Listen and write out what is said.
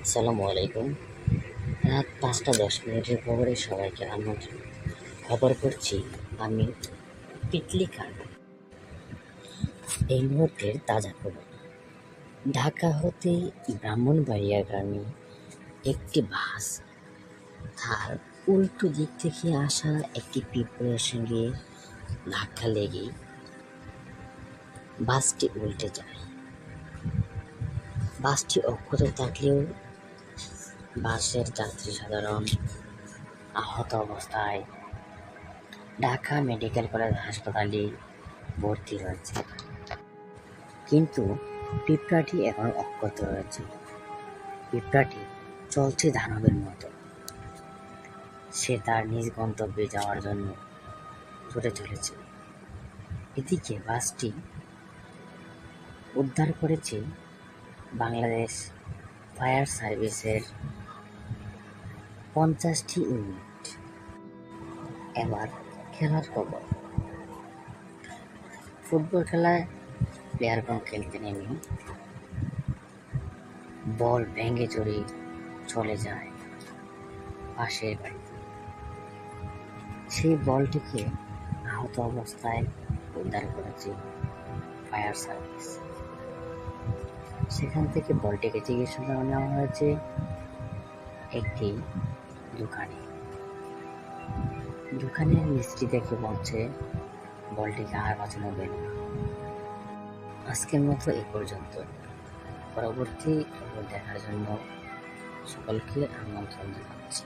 আসসালামু আলাইকুম। রাত ৫টা ১০ মিনিটের খবরে সবাইকে আমন্ত্রণ। খবর পড়ছি আমি তিতলি খান। এই মুহূর্তের তাজা খবর। ঢাকা হতে ব্রাহ্মণবাড়িয়াগামী একটি বাস তার উল্টো দিক থেকে আসা একটি পিঁপড়ের সঙ্গে ধাক্কা লেগে বাসটি উল্টে যায়। বাসটি অক্ষত থাকলেও বাসের যাত্রী সাধারণ আহত অবস্থায় ঢাকা মেডিকেল কলেজ হাসপাতালে ভর্তি রয়েছে, কিন্তু পিঁপড়াটি এখনো অক্ষত রয়েছে। পিঁপড়াটি চলছে দানবের মতো। সে তার নিজ গন্তব্যে যাওয়ার জন্য ছুটে চলেছে। এদিকে বাসটি উদ্ধার করেছে বাংলাদেশ ফায়ার সার্ভিসের 50টি ইউনিট। এবার খেলার খবর। ফুটবল খেলায় প্লেয়ারগণ খেলতে নেমে বল ভেঙে চুরে চলে যায় পাশের বাড়িতে। সেই বলটিকে আহত অবস্থায় উদ্ধার করেছে ফায়ার সার্ভিস। সেখান থেকে বলটিকে চিকিৎসার জন্য নেওয়া হয়েছে একটি দোকানে। দোকানের মিস্ত্রি দেখে বলছে বলটিকে আর বাঁচানো গেল না। আজকের মতো এই পর্যন্ত। পরবর্তী খবর দেখার জন্য সকলকে আমন্ত্রণ জানাচ্ছি।